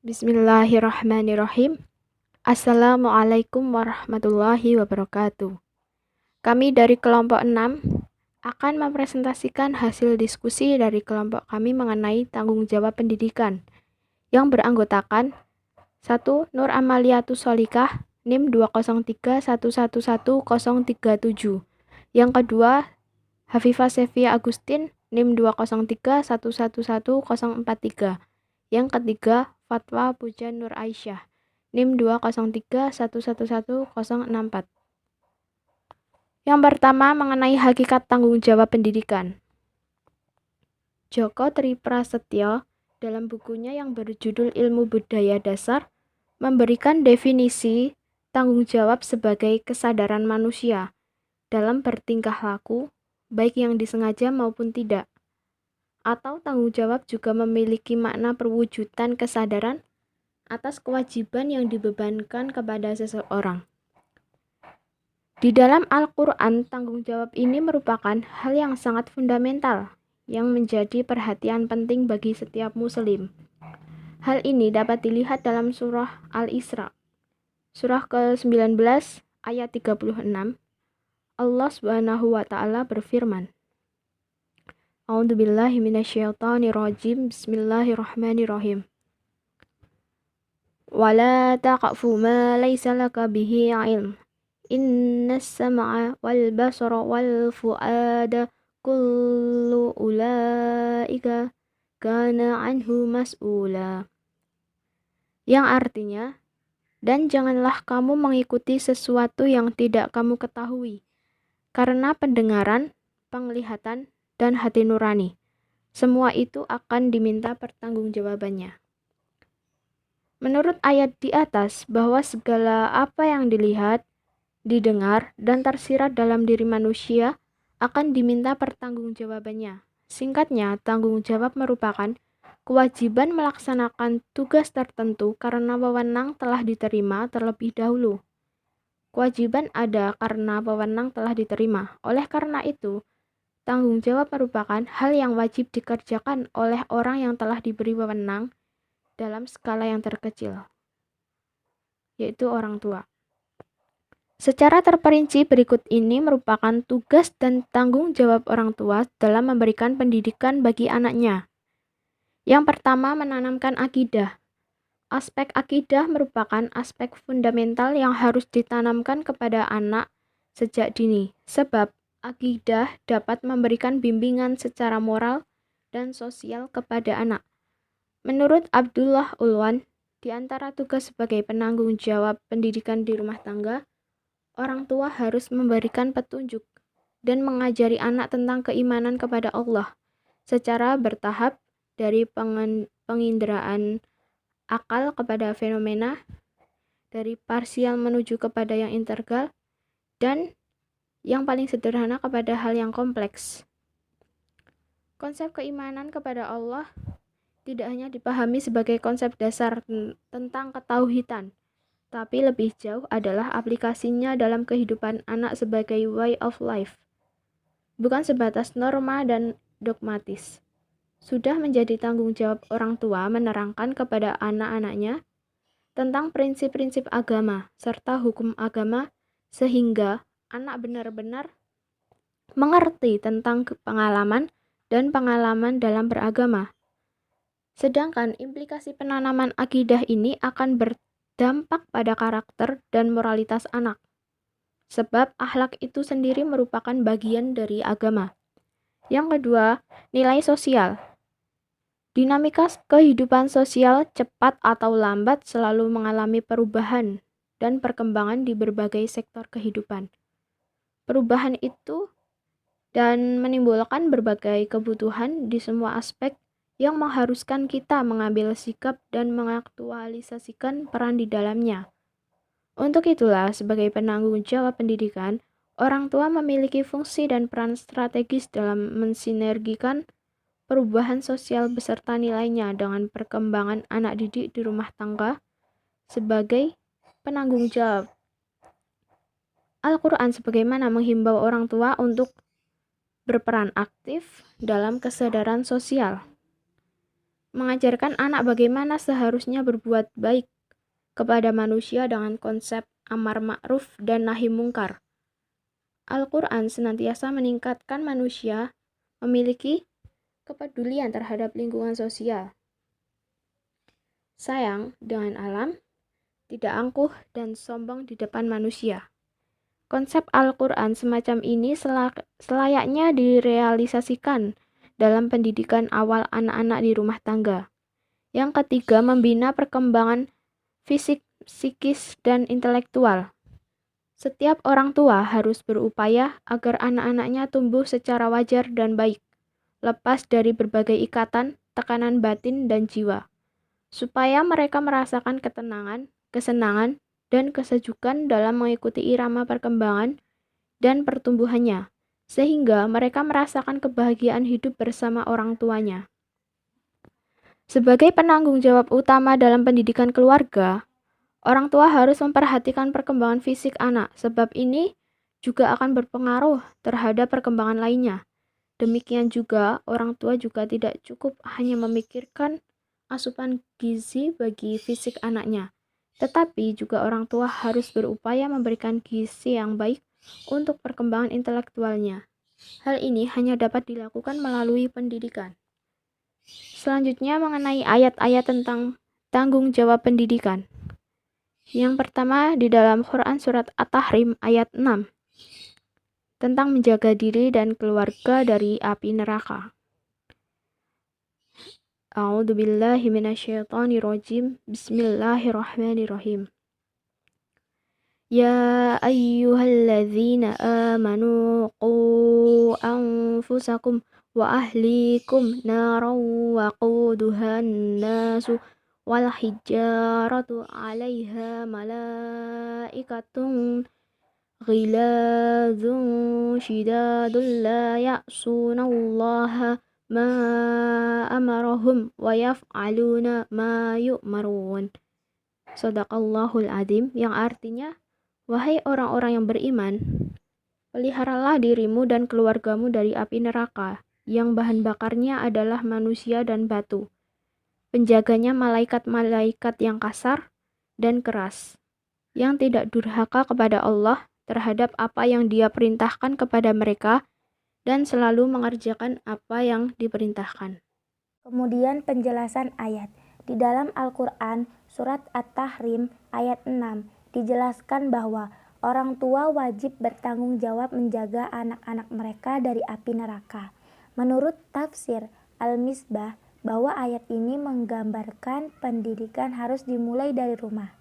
Bismillahirrahmanirrahim. Assalamualaikum warahmatullahi wabarakatuh. Kami dari kelompok 6 akan mempresentasikan hasil diskusi dari kelompok kami mengenai tanggung jawab pendidikan yang beranggotakan 1. Nur Amaliatus Solikah, NIM 203111037. Yang kedua, Hafifah Sevia Agustin, NIM 203111043. Yang ketiga, Fatwa Puja Nur Aisyah, NIM 203111064. Yang pertama mengenai hakikat tanggung jawab pendidikan. Joko Triprasetyo dalam bukunya yang berjudul Ilmu Budaya Dasar memberikan definisi tanggung jawab sebagai kesadaran manusia dalam bertingkah laku, baik yang disengaja maupun tidak. Atau tanggung jawab juga memiliki makna perwujudan kesadaran atas kewajiban yang dibebankan kepada seseorang. Di dalam Al-Quran, tanggung jawab ini merupakan hal yang sangat fundamental yang menjadi perhatian penting bagi setiap muslim. Hal ini dapat dilihat dalam surah Al-Isra, surah ke-19 ayat 36. Allah Subhanahu wa taala berfirman, A'udzubillahi minasyaitonirrajim. Bismillahirrahmanirrahim. Wala taqfu ma laysa laka bihi ilm. Innas sam'a wal basara wal fuada kullu ulaika kana anhu mas'ula. Yang artinya, dan janganlah kamu mengikuti sesuatu yang tidak kamu ketahui, karena pendengaran, penglihatan, dan hati nurani, semua itu akan diminta pertanggungjawabannya. Menurut ayat di atas, bahwa segala apa yang dilihat, didengar, dan tersirat dalam diri manusia akan diminta pertanggungjawabannya. Singkatnya, tanggung jawab merupakan kewajiban melaksanakan tugas tertentu karena wewenang telah diterima terlebih dahulu. Kewajiban ada karena wewenang telah diterima. Oleh karena itu, tanggung jawab merupakan hal yang wajib dikerjakan oleh orang yang telah diberi wewenang dalam skala yang terkecil, yaitu orang tua. Secara terperinci berikut ini merupakan tugas dan tanggung jawab orang tua dalam memberikan pendidikan bagi anaknya. Yang pertama, menanamkan akidah. Aspek akidah merupakan aspek fundamental yang harus ditanamkan kepada anak sejak dini, sebab akidah dapat memberikan bimbingan secara moral dan sosial kepada anak. Menurut Abdullah Ulwan, di antara tugas sebagai penanggung jawab pendidikan di rumah tangga, orang tua harus memberikan petunjuk dan mengajari anak tentang keimanan kepada Allah secara bertahap dari penginderaan akal kepada fenomena, dari parsial menuju kepada yang integral, dan yang paling sederhana kepada hal yang kompleks. Konsep keimanan kepada Allah tidak hanya dipahami sebagai konsep dasar tentang ketauhidan, tapi lebih jauh adalah aplikasinya dalam kehidupan anak sebagai way of life, bukan sebatas norma dan dogmatis. Sudah menjadi tanggung jawab orang tua menerangkan kepada anak-anaknya tentang prinsip-prinsip agama serta hukum agama sehingga anak benar-benar mengerti tentang pengalaman dan pengalaman dalam beragama. Sedangkan implikasi penanaman akidah ini akan berdampak pada karakter dan moralitas anak, sebab akhlak itu sendiri merupakan bagian dari agama. Yang kedua, nilai sosial. Dinamika kehidupan sosial cepat atau lambat selalu mengalami perubahan dan perkembangan di berbagai sektor kehidupan. Perubahan itu dan menimbulkan berbagai kebutuhan di semua aspek yang mengharuskan kita mengambil sikap dan mengaktualisasikan peran di dalamnya. Untuk itulah, sebagai penanggung jawab pendidikan, orang tua memiliki fungsi dan peran strategis dalam mensinergikan perubahan sosial beserta nilainya dengan perkembangan anak didik di rumah tangga sebagai penanggung jawab. Al-Quran sebagaimana menghimbau orang tua untuk berperan aktif dalam kesadaran sosial. mengajarkan anak bagaimana seharusnya berbuat baik kepada manusia dengan konsep amar ma'ruf dan nahi mungkar. Al-Quran senantiasa meningkatkan manusia memiliki kepedulian terhadap lingkungan sosial, sayang dengan alam, tidak angkuh dan sombong di depan manusia. Konsep Al-Quran semacam ini selayaknya direalisasikan dalam pendidikan awal anak-anak di rumah tangga. Yang ketiga, membina perkembangan fisik, psikis, dan intelektual. Setiap orang tua harus berupaya agar anak-anaknya tumbuh secara wajar dan baik, lepas dari berbagai ikatan, tekanan batin, dan jiwa, supaya mereka merasakan ketenangan, kesenangan, dan kesejukan dalam mengikuti irama perkembangan dan pertumbuhannya, sehingga mereka merasakan kebahagiaan hidup bersama orang tuanya. Sebagai penanggung jawab utama dalam pendidikan keluarga, orang tua harus memperhatikan perkembangan fisik anak, sebab ini juga akan berpengaruh terhadap perkembangan lainnya. Demikian juga, orang tua juga tidak cukup hanya memikirkan asupan gizi bagi fisik anaknya, tetapi juga orang tua harus berupaya memberikan gizi yang baik untuk perkembangan intelektualnya. Hal ini hanya dapat dilakukan melalui pendidikan. Selanjutnya mengenai ayat-ayat tentang tanggung jawab pendidikan. Yang pertama di dalam Quran surat At-Tahrim ayat 6 tentang menjaga diri dan keluarga dari api neraka. A'udzubillahi minasyaitonirrajim. Bismillahirrahmanirrahim. Ya ayyuhalladzina amanu qu anfusakum wa ahlikum naran waquduhan nasu wal hijaratu 'alaiha malaikatun ghilazun shidadun la ya'sunallaha ma amarahum wa yaf'aluna ma yu'marun. Shadaqallahul adzim, yang artinya, wahai orang-orang yang beriman, peliharalah dirimu dan keluargamu dari api neraka, yang bahan bakarnya adalah manusia dan batu. Penjaganya malaikat-malaikat yang kasar dan keras, yang tidak durhaka kepada Allah terhadap apa yang Dia perintahkan kepada mereka, dan selalu mengerjakan apa yang diperintahkan. Kemudian penjelasan ayat. Di dalam Al-Quran, surat At-Tahrim ayat 6, dijelaskan bahwa orang tua wajib bertanggung jawab menjaga anak-anak mereka dari api neraka. Menurut tafsir Al-Misbah, bahwa ayat ini menggambarkan pendidikan harus dimulai dari rumah.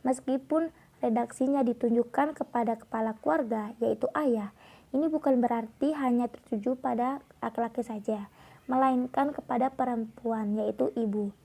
Meskipun redaksinya ditunjukkan kepada kepala keluarga, yaitu ayah, ini bukan berarti hanya tertuju pada laki-laki saja, melainkan kepada perempuan, yaitu ibu.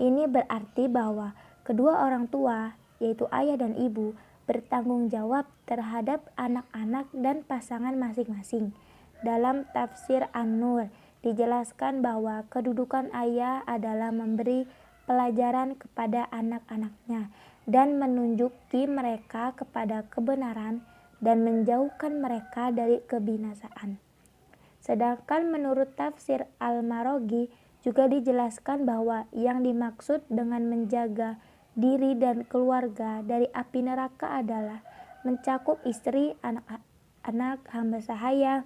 Ini berarti bahwa kedua orang tua, yaitu ayah dan ibu, bertanggung jawab terhadap anak-anak dan pasangan masing-masing. Dalam tafsir An-Nur, dijelaskan bahwa kedudukan ayah adalah memberi pelajaran kepada anak-anaknya dan menunjuki mereka kepada kebenaran dan menjauhkan mereka dari kebinasaan. Sedangkan menurut tafsir Al-Marogi juga dijelaskan bahwa yang dimaksud dengan menjaga diri dan keluarga dari api neraka adalah mencakup istri, anak-anak, hamba sahaya,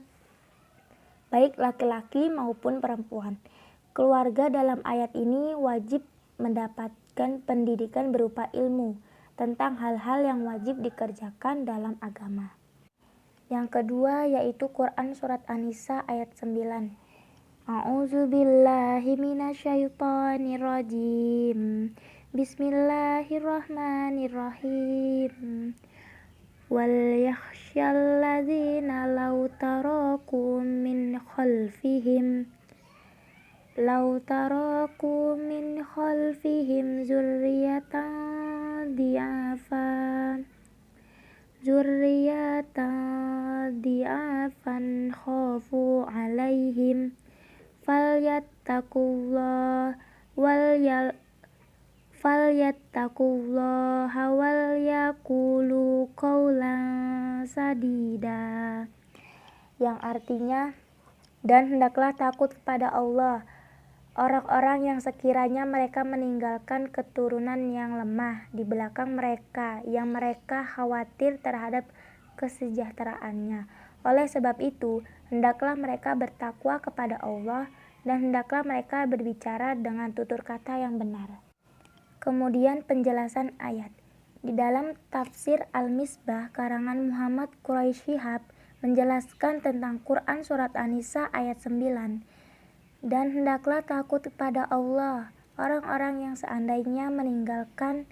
baik laki-laki maupun perempuan. Keluarga dalam ayat ini wajib mendapatkan pendidikan berupa ilmu tentang hal-hal yang wajib dikerjakan dalam agama. Yang kedua yaitu Quran surat An-Nisa ayat 9. A'udzubillahi minasyaitonirrajim. Bismillahirrahmanirrahim. Wal yakhshalladzina law taraku min khalfihim zurriyatan di'afan khafu alaihim falyattaqullaha wal yaqulu qawlan sadida, yang artinya, dan hendaklah takut kepada Allah Orang-orang yang sekiranya mereka meninggalkan keturunan yang lemah di belakang mereka, yang mereka khawatir terhadap kesejahteraannya. Oleh sebab itu, hendaklah mereka bertakwa kepada Allah dan hendaklah mereka berbicara dengan tutur kata yang benar. Kemudian penjelasan ayat. Di dalam tafsir Al-Misbah karangan Muhammad Quraisy Shihab menjelaskan tentang Quran surat An-Nisa ayat 9. Dan hendaklah takut kepada Allah orang-orang yang seandainya meninggalkan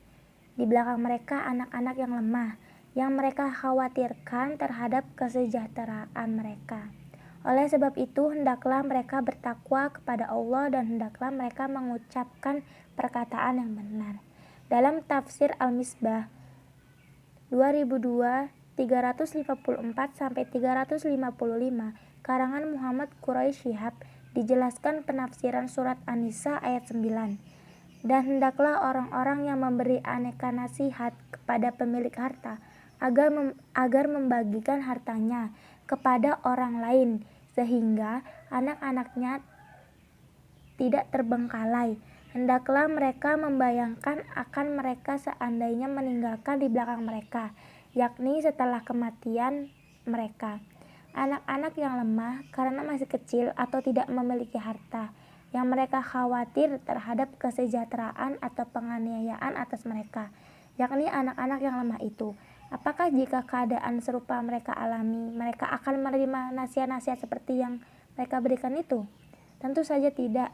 di belakang mereka anak-anak yang lemah, yang mereka khawatirkan terhadap kesejahteraan mereka. Oleh sebab itu, hendaklah mereka bertakwa kepada Allah dan hendaklah mereka mengucapkan perkataan yang benar. Dalam tafsir Al-Misbah 2002 354-355 karangan Muhammad Quraisy Shihab dijelaskan penafsiran surat An-Nisa ayat 9. Dan hendaklah orang-orang yang memberi aneka nasihat kepada pemilik harta agar membagikan hartanya kepada orang lain sehingga anak-anaknya tidak terbengkalai. Hendaklah mereka membayangkan akan mereka seandainya meninggalkan di belakang mereka, yakni setelah kematian mereka, anak-anak yang lemah karena masih kecil atau tidak memiliki harta, yang mereka khawatir terhadap kesejahteraan atau penganiayaan atas mereka, yakni anak-anak yang lemah itu. Apakah jika keadaan serupa mereka alami, mereka akan menerima nasihat-nasihat seperti yang mereka berikan itu? Tentu saja tidak.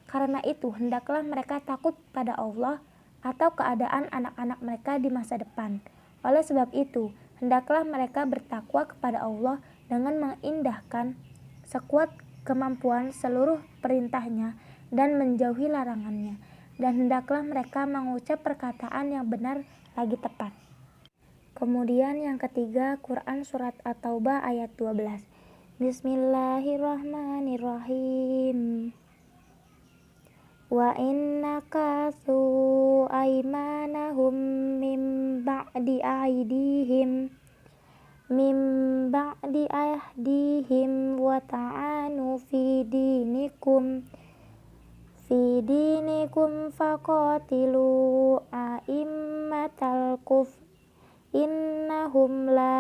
Karena itu, hendaklah mereka takut pada Allah atau keadaan anak-anak mereka di masa depan. Oleh sebab itu, hendaklah mereka bertakwa kepada Allah dengan mengindahkan sekuat kemampuan seluruh perintahnya dan menjauhi larangannya. Dan hendaklah mereka mengucap perkataan yang benar lagi tepat. Kemudian yang ketiga, Quran surat At-Taubah ayat 12. Bismillahirrahmanirrahim. Wa innakasu aymanahum min ba'di ahdihim wa ta'anu fi dinikum faqatilu a'immatal kufr innahum la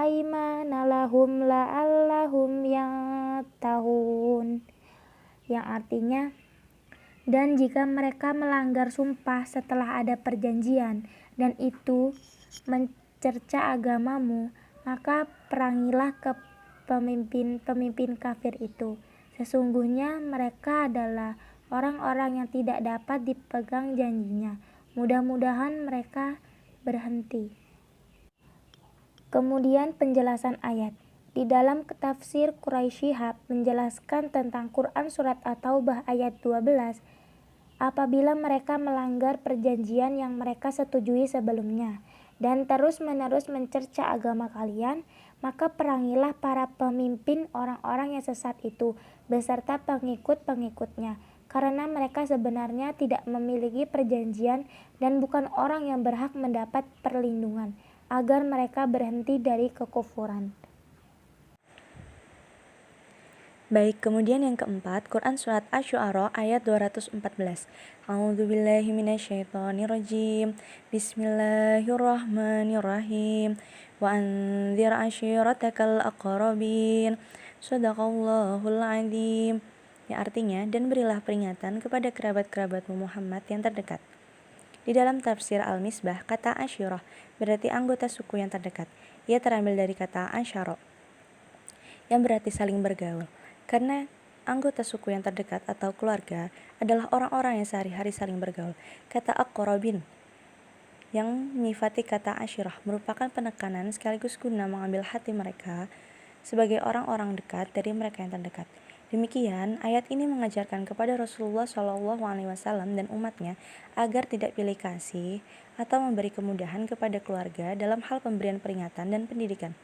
aymana lahum la'allahum yattaqun, yang artinya, dan jika mereka melanggar sumpah setelah ada perjanjian dan itu mencerca agamamu, maka perangilah ke pemimpin-pemimpin kafir itu. Sesungguhnya mereka adalah orang-orang yang tidak dapat dipegang janjinya. Mudah-mudahan mereka berhenti. Kemudian penjelasan ayat. Di dalam tafsir Quraisy Shihab menjelaskan tentang Quran surat At-Taubah ayat 12. Apabila mereka melanggar perjanjian yang mereka setujui sebelumnya dan terus-menerus mencerca agama kalian, maka perangilah para pemimpin orang-orang yang sesat itu beserta pengikut-pengikutnya, karena mereka sebenarnya tidak memiliki perjanjian dan bukan orang yang berhak mendapat perlindungan, agar mereka berhenti dari kekufuran. Baik, kemudian yang keempat, Quran surat Asy-Syu'ara ayat 214. A'udzubillahi minasyaitonirrajim. Bismillahirrahmanirrahim. Wa anzir ashiratakal aqrabin. Shadaqallahul adzim. Yang artinya, dan berilah peringatan kepada kerabat-kerabatmu Muhammad yang terdekat. Di dalam tafsir Al-Misbah, kata asyirah berarti anggota suku yang terdekat. Ia terambil dari kata asyara, yang berarti saling bergaul. Karena anggota suku yang terdekat atau keluarga adalah orang-orang yang sehari-hari saling bergaul. Kata aqrabin yang menyifati kata asyirah merupakan penekanan sekaligus guna mengambil hati mereka sebagai orang-orang dekat dari mereka yang terdekat. Demikian, ayat ini mengajarkan kepada Rasulullah SAW dan umatnya agar tidak pilih kasih atau memberi kemudahan kepada keluarga dalam hal pemberian peringatan dan pendidikan.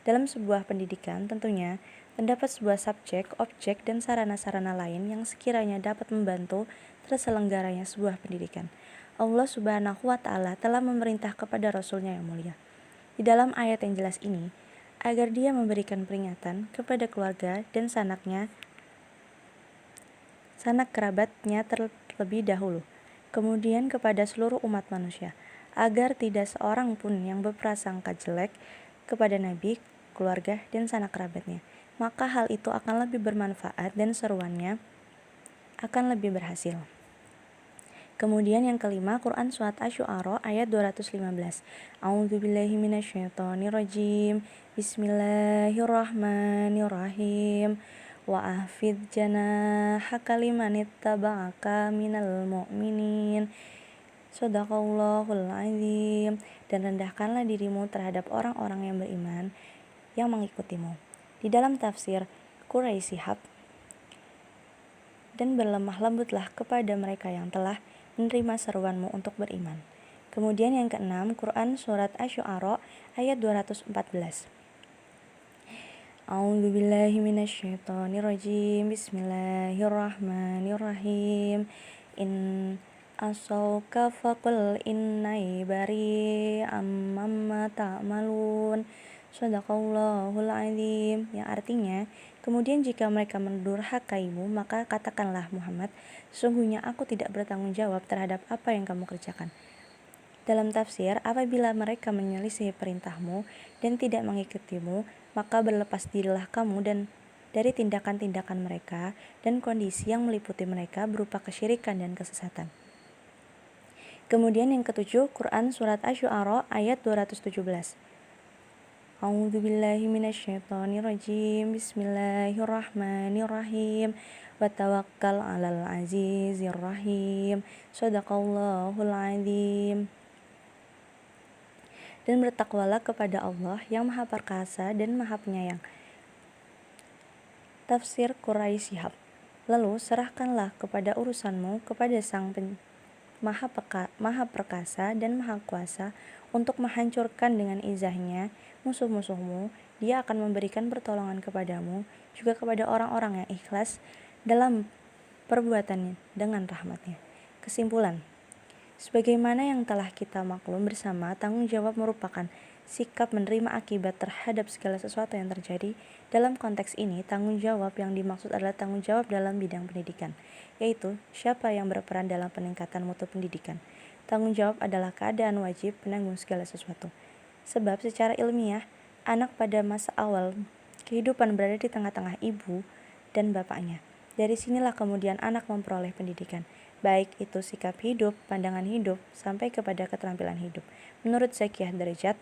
Dalam sebuah pendidikan, tentunya terdapat sebuah subjek, objek, dan sarana-sarana lain yang sekiranya dapat membantu terselenggaranya sebuah pendidikan. Allah Subhanahu wa Ta'ala telah memerintah kepada Rasul-Nya yang mulia di dalam ayat yang jelas ini agar dia memberikan peringatan kepada keluarga dan sanaknya sanak kerabatnya terlebih dahulu, kemudian kepada seluruh umat manusia, agar tidak seorang pun yang berprasangka jelek kepada Nabi, keluarga, dan sanak kerabatnya. Maka hal itu akan lebih bermanfaat dan seruannya akan lebih berhasil. Kemudian yang kelima, Quran Surat Asy-Syu'ara ayat 215. A'udzubillahi minasyaitonirrajim. Bismillahirrahmanirrahim. Wa ahfidz janahaka limanittaba'aka minal mu'minin. Shadaqallahul azim. Dan rendahkanlah dirimu terhadap orang-orang yang beriman yang mengikutimu. Di dalam tafsir Quraisy Shihab, dan berlemah lembutlah kepada mereka yang telah menerima seruanmu untuk beriman. Kemudian yang keenam, Quran Surat Asy-Syu'ara ayat 214. A'udzubillahi minasyaitonirrajim. Bismillahirrahmanirrahim. In asauka faqul innai bari'am mamma ta'malun. Shadaqallahul azim. Yang artinya, kemudian jika mereka mendurhakaimu, maka katakanlah Muhammad, sesungguhnya aku tidak bertanggung jawab terhadap apa yang kamu kerjakan. Dalam tafsir, apabila mereka menyelisih perintahmu dan tidak mengikutimu, maka berlepas dirilah kamu dan dari tindakan-tindakan mereka dan kondisi yang meliputi mereka berupa kesyirikan dan kesesatan. Kemudian yang ketujuh, Quran Surat Asy-Syu'ara ayat 217. A'udzubillahi minasyaitonirrajim. Bismillahirrahmanirrahim. Wa tawakkal 'alal azizir rahim. Shadaqallahul azim. Dan bertakwalah kepada Allah yang Maha Perkasa dan Maha Penyayang. Tafsir Quraisy Shihab. Lalu serahkanlah kepada urusanmu kepada Sang Maha Perkasa dan Maha Kuasa untuk menghancurkan dengan izahnya musuh-musuhmu. Dia akan memberikan pertolongan kepadamu, juga kepada orang-orang yang ikhlas dalam perbuatannya dengan rahmatnya. Kesimpulan, sebagaimana yang telah kita maklum bersama, tanggung jawab merupakan sikap menerima akibat terhadap segala sesuatu yang terjadi. Dalam konteks ini, tanggung jawab yang dimaksud adalah tanggung jawab dalam bidang pendidikan, yaitu siapa yang berperan dalam peningkatan mutu pendidikan. Tanggung jawab adalah keadaan wajib penanggung segala sesuatu. Sebab secara ilmiah, anak pada masa awal kehidupan berada di tengah-tengah ibu dan bapaknya. Dari sinilah kemudian anak memperoleh pendidikan, baik itu sikap hidup, pandangan hidup, sampai kepada keterampilan hidup. Menurut Zakiyah Darajat,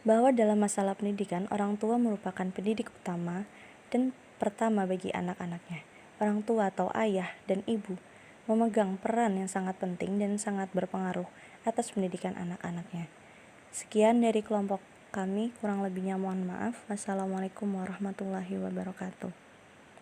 bahwa dalam masalah pendidikan, orang tua merupakan pendidik utama dan pertama bagi anak-anaknya. Orang tua atau ayah dan ibu memegang peran yang sangat penting dan sangat berpengaruh atas pendidikan anak-anaknya. Sekian dari kelompok kami, kurang lebihnya mohon maaf. Wassalamualaikum warahmatullahi wabarakatuh.